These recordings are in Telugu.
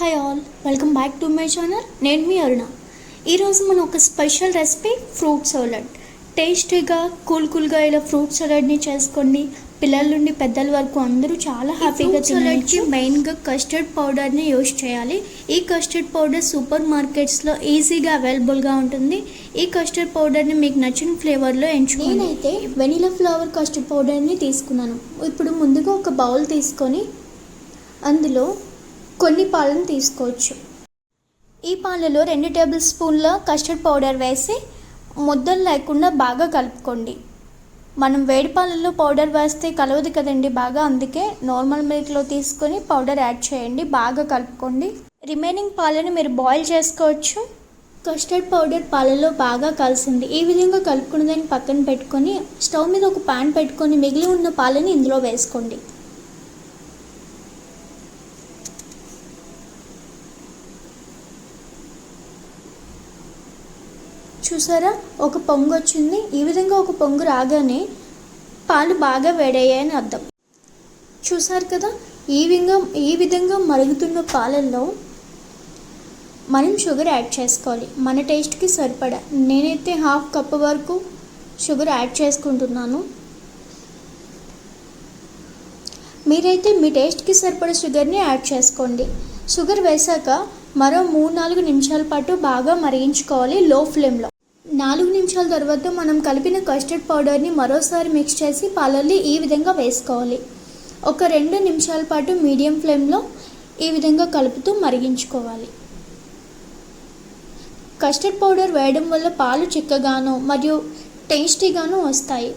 Hi all, welcome back to my channel. నేను మీ అరుణ. ఈరోజు మనం ఒక స్పెషల్ రెసిపీ ఫ్రూట్ సలాడ్. టేస్టీగా కూల్గా ఇలా ఫ్రూట్ సలాడ్ని చేసుకోండి. పిల్లల నుండి పెద్దల వరకు అందరూ చాలా హ్యాపీగా సలాడ్కి మెయిన్గా కస్టర్డ్ పౌడర్ని యూజ్ చేయాలి. ఈ కస్టర్డ్ పౌడర్ సూపర్ మార్కెట్స్లో ఈజీగా అవైలబుల్గా ఉంటుంది. ఈ కస్టర్డ్ పౌడర్ని మీకు నచ్చిన ఫ్లేవర్లో ఎంచుకోండి. నేనైతే వెనిలా ఫ్లేవర్ కస్టర్డ్ పౌడర్ని తీసుకున్నాను. ఇప్పుడు ముందుగా ఒక బౌల్ తీసుకొని అందులో కొన్ని పాలను తీసుకోవచ్చు. ఈ పాలలో 2 టేబుల్ స్పూన్ల కస్టర్డ్ పౌడర్ వేసి ముద్దలు లేకుండా బాగా కలుపుకోండి. మనం వేడి పాలల్లో పౌడర్ వేస్తే కలవదు కదండి బాగా, అందుకే నార్మల్ మిల్క్లో తీసుకొని పౌడర్ యాడ్ చేయండి. బాగా కలుపుకోండి. రిమైనింగ్ పాలను మీరు బాయిల్ చేసుకోవచ్చు. కస్టర్డ్ పౌడర్ పాలలో బాగా కలిసింది. ఈ విధంగా కలుపుకున్న దాన్ని పక్కన పెట్టుకొని స్టవ్ మీద ఒక ప్యాన్ పెట్టుకొని మిగిలి ఉన్న పాలని ఇందులో వేసుకోండి. చూసారా, ఒక పొంగు వచ్చింది. ఈ విధంగా ఒక పొంగు రాగానే పాలు బాగా వేడయ్యాయని అర్థం. చూసారు కదా, ఈ విధంగా మరుగుతున్న పాలల్లో మనం షుగర్ యాడ్ చేసుకోవాలి. మన టేస్ట్కి సరిపడా. నేనైతే 1/2 కప్ వరకు షుగర్ యాడ్ చేసుకుంటున్నాను. మీరైతే మీ టేస్ట్కి సరిపడా షుగర్ని యాడ్ చేసుకోండి. షుగర్ వేసాక మరో 3-4 నిమిషాల పాటు బాగా మరిగించుకోవాలి లో ఫ్లేమ్లో. 4 నిమిషాల తర్వాత మనం కలిపిన కస్టర్డ్ పౌడర్ని మరోసారి మిక్స్ చేసి పాలల్లో ఈ విధంగా వేసుకోవాలి. ఒక 2 నిమిషాల పాటు మీడియం ఫ్లేమ్లో ఈ విధంగా కలుపుతూ మరిగించుకోవాలి. కస్టర్డ్ పౌడర్ వేయడం వల్ల పాలు చిక్కగాను మరియు టేస్టీగాను వస్తాయి.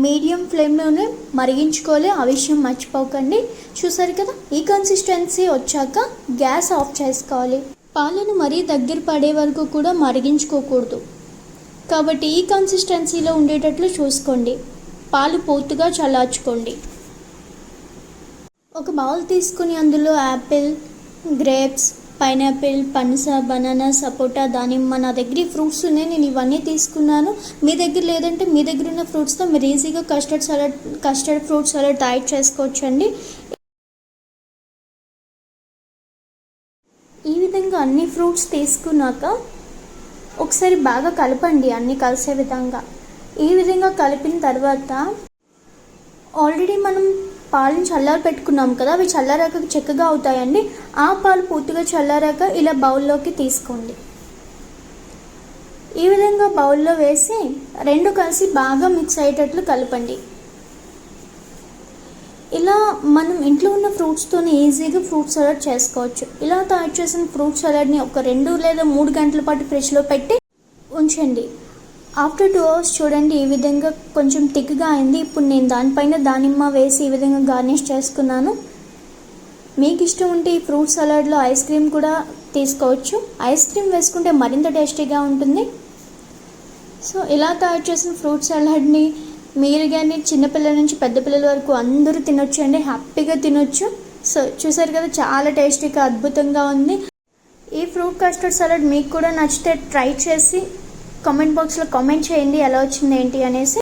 మీడియం ఫ్లేమ్లోనే మరిగించుకోవాలి, ఆ విషయం మర్చిపోకండి. చూసారు కదా, ఈ కన్సిస్టెన్సీ వచ్చాక గ్యాస్ ఆఫ్ చేసుకోవాలి. పాలను మరీ దగ్గర పడే వరకు కూడా మరిగించుకోకూడదు, కాబట్టి ఈ కన్సిస్టెన్సీలో ఉండేటట్లు చూసుకోండి. పాలు పూర్తిగా చల్లార్చుకోండి. ఒక బౌల్ తీసుకుని అందులో యాపిల్, గ్రేప్స్, పైనాపిల్, పనస, బనానా, సపోటా, దానిమ్మ, నా దగ్గర ఫ్రూట్స్ ఉన్నాయి, నేను ఇవన్నీ తీసుకున్నాను. మీ దగ్గర లేదంటే మీ దగ్గర ఉన్న ఫ్రూట్స్తో మీరు ఈజీగా కస్టర్డ్ ఫ్రూట్ సలాడ్ తయారు చేసుకోవచ్చండి. ఈ విధంగా అన్ని ఫ్రూట్స్ తీసుకున్నాక ఒకసారి బాగా కలపండి, అన్నీ కలిసే విధంగా. ఈ విధంగా కలిపిన తర్వాత ఆల్రెడీ మనం పాలను చల్లారి పెట్టుకున్నాం కదా, అవి చల్లారాక చిక్కగా అవుతాయండి. ఆ పాలు పూర్తిగా చల్లారాక ఇలా బౌల్లోకి తీసుకోండి. ఈ విధంగా బౌల్లో వేసి 2 కలిసి బాగా మిక్స్ అయ్యేటట్లు కలపండి. ఇలా మనం ఇంట్లో ఉన్న ఫ్రూట్స్తోనే ఈజీగా ఫ్రూట్ సలాడ్ చేసుకోవచ్చు. ఇలా తయారు చేసిన ఫ్రూట్ సలాడ్ని ఒక 2 లేదా 3 గంటల పాటు ఫ్రిడ్జ్లో పెట్టి ఉంచండి. ఆఫ్టర్ 2 అవర్స్ చూడండి, ఈ విధంగా కొంచెం థిక్గా అయింది. ఇప్పుడు నేను దానిపైన దానిమ్మ వేసి ఈ విధంగా గార్నిష్ చేసుకున్నాను. మీకు ఇష్టం ఉంటే ఈ ఫ్రూట్ సలాడ్లో ఐస్ క్రీమ్ కూడా తీసుకోవచ్చు. ఐస్ క్రీమ్ వేసుకుంటే మరింత టేస్టీగా ఉంటుంది. సో ఇలా తయారు చేసిన ఫ్రూట్ సలాడ్ని మీరు కానీ చిన్నపిల్లల నుంచి పెద్ద పిల్లల వరకు అందరూ తినొచ్చు అండి, హ్యాపీగా తినొచ్చు. సో చూసారు కదా, చాలా టేస్టీగా అద్భుతంగా ఉంది. ఈ ఫ్రూట్ కస్టర్డ్ సలాడ్ మీకు కూడా నచ్చితే ట్రై చేసి కామెంట్ బాక్స్లో కామెంట్ చేయండి ఎలా వచ్చింది ఏంటి అనేసి.